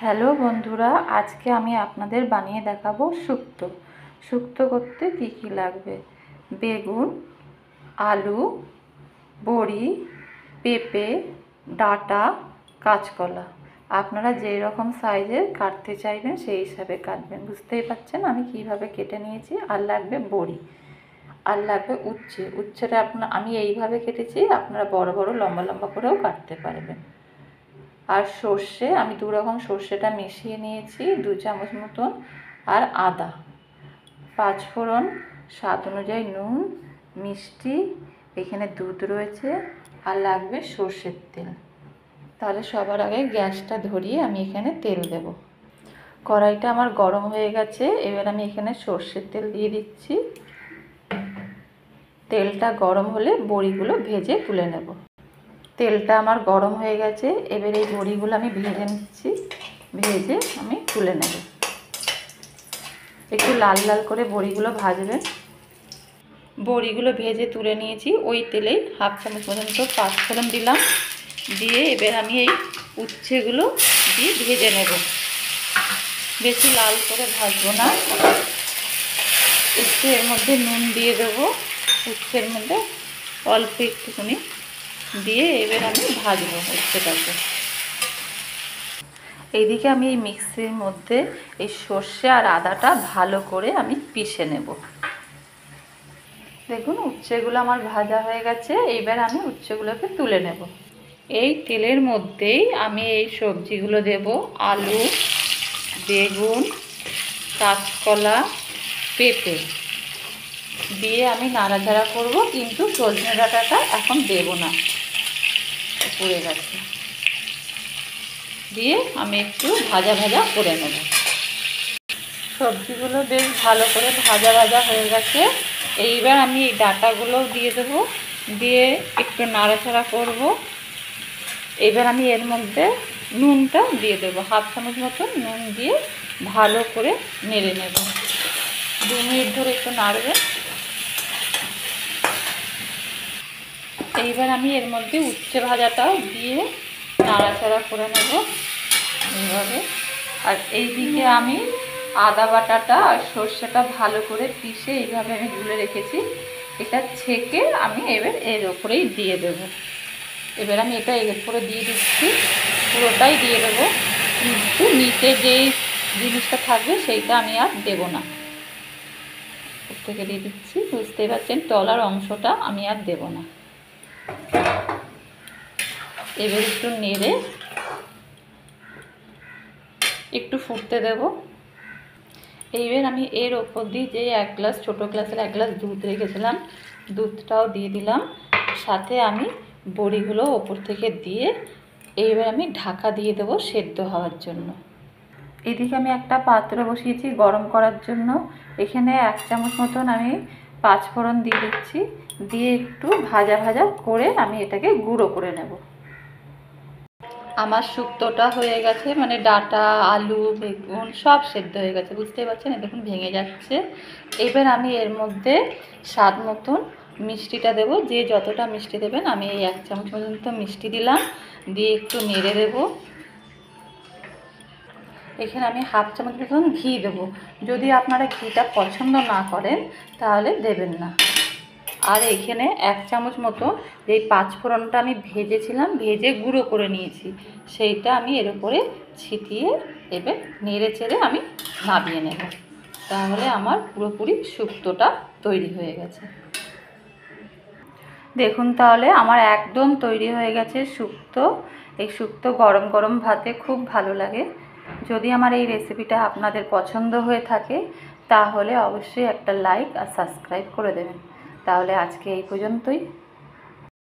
Hello বন্ধুরা, আজকে আমি আপনাদের বানিয়ে দেখাবো শুক্তো। শুক্তো করতে কী কী লাগবে: বেগুন, আলু, বড়ি, পেঁপে, ডাঁটা, কাঁচকলা। আপনারা যেই রকম সাইজের কাটতে চাইবেন সেই হিসাবে কাটবেন। বুঝতেই পারছেন আমি কিভাবে কেটে নিয়েছি। আর লাগবে বড়ি, আর লাগবে উচ্ছেটা আমি এইভাবে কেটেছি, আপনারা বড় বড় লম্বা লম্বা করেও কাটতে পারবেন। আর সর্ষে, আমি দু রকম সর্ষেটা মিশিয়ে নিয়েছি 2 চামচ মতন। আর আদা, 5 ফোড়ন, স্বাদ অনুযায়ী নুন, মিষ্টি, এখানে দুধ রয়েছে, আর লাগবে সর্ষের তেল। তাহলে সবার আগে গ্যাসটা ধরিয়ে আমি এখানে তেল দেব। কড়াইটা আমার গরম হয়ে গেছে, এবার আমি এখানে সর্ষের তেল দিয়ে দিচ্ছি। তেলটা গরম হলে বড়িগুলো ভেজে তুলে নেব। তেলটা আমার গরম হয়ে গেছে, এবার এই বড়িগুলো আমি ভেজে নিচ্ছি। ভেজে আমি তুলে নেব। একটু লাল লাল করে বড়িগুলো ভাজবেন। বড়িগুলো ভেজে তুলে নিয়েছি। ওই তেলেই 1/2 চামচ পর্যন্ত 5 ফোড়ন দিলাম। দিয়ে এবার আমি এই উচ্ছেগুলো দিয়ে ভেজে নেব। বেশি লাল করে ভাজবো না। একটু এর মধ্যে নুন দিয়ে দেবো, উচ্ছের মধ্যে অল্প একটুখানি দিয়ে এবার আমি ভাজবো উচ্ছেটাকে। এইদিকে আমি এই মিক্সির মধ্যে এই সর্ষে আর আদাটা ভালো করে আমি পিষে নেব। দেখুন উচ্ছেগুলো আমার ভাজা হয়ে গেছে, এইবার আমি উচ্ছেগুলোকে তুলে নেব। এই তেলের মধ্যেই আমি এই সবজিগুলো দেব: আলু, বেগুন, কাঁচকলা, পেঁপে দিয়ে আমি নাড়াচাড়া করব, কিন্তু সজনে ডাঁটাটা এখন দেব না, পুড়ে গেছে। দিয়ে আমি একটু ভাজা ভাজা করে নেব। সবজিগুলো বেশ ভালো করে ভাজা ভাজা হয়ে গেছে। এইবার আমি এই ডাঁটাগুলোও দিয়ে দেবো, দিয়ে একটু নাড়াচাড়া করব। এবার আমি এর মধ্যে নুনটা দিয়ে দেবো, 1/2 চামচ মতন নুন দিয়ে ভালো করে নেড়ে নেব। 2 মিনিট ধরে একটু নাড়বে। এইবার আমি এর মধ্যে উচ্ছে ভাজাটাও দিয়ে নাড়াচাড়া করে নেব এইভাবে। আর এইদিকে আমি আদা বাটাটা আর সর্ষেটা ভালো করে পিষে এইভাবে আমি গুলে রেখেছি, এটা ছেঁকে আমি এবার এর ওপরেই দিয়ে দেব। এবার আমি এটা এর উপরে দিয়ে দিচ্ছি, পুরোটাই দিয়ে দেবো, কিন্তু নিচে যেই জিনিসটা থাকবে সেইটা আমি আর দেব না। উপর থেকে দিয়ে দিচ্ছি, বুঝতেই পারছেন তলার অংশটা আমি আর দেব না। এবার একটু নেড়ে একটু ফুটতে দেব। এইবার আমি এর ওপর দিয়ে যে 1 গ্লাস, ছোটো গ্লাসের 1 গ্লাস দুধ রেখেছিলাম, দুধটাও দিয়ে দিলাম। সাথে আমি বড়িগুলো ওপর থেকে দিয়ে এইবার আমি ঢাকা দিয়ে দেবো সেদ্ধ হওয়ার জন্য। এদিকে আমি একটা পাত্র বসিয়েছি গরম করার জন্য। এখানে 1 চামচ মতন আমি 5 ফোড়ন দিয়ে দিচ্ছি, দিয়ে একটু ভাজা ভাজা করে আমি এটাকে গুঁড়ো করে নেব। আমার শুক্তোটা হয়ে গেছে, মানে ডাঁটা, আলু, বেগুন সব সেদ্ধ হয়ে গেছে, বুঝতেই পারছেন। দেখুন ভেঙে যাচ্ছে। এবার আমি এর মধ্যে স্বাদ মতন মিষ্টিটা দেব। যে যতটা মিষ্টি দেবেন, আমি এই 1 চামচ পর্যন্ত মিষ্টি দিলাম, দিয়ে একটু নেড়ে দেব। এখানে আমি 1/2 চামচ মতন ঘি দেবো। যদি আপনারা ঘিটা পছন্দ না করেন তাহলে দেবেন না। আর এখানে 1 চামচ মতো যেই 5 ফোড়নটা আমি ভেজেছিলাম, ভেজে গুঁড়ো করে নিয়েছি, সেইটা আমি এর উপরে ছিটিয়ে এবার নেড়ে চেড়ে আমি নামিয়ে নেব। তাহলে আমার পুরোপুরি শুক্তোটা তৈরি হয়ে গেছে। দেখুন তাহলে আমার একদম তৈরি হয়ে গেছে শুক্তো। এই শুক্তো গরম গরম ভাতে খুব ভালো লাগে। যদি আমার এই রেসিপিটা আপনাদের পছন্দ হয়ে থাকে তাহলে অবশ্যই একটা লাইক আর সাবস্ক্রাইব করে দেবেন। তাহলে আজকে এই পর্যন্তই।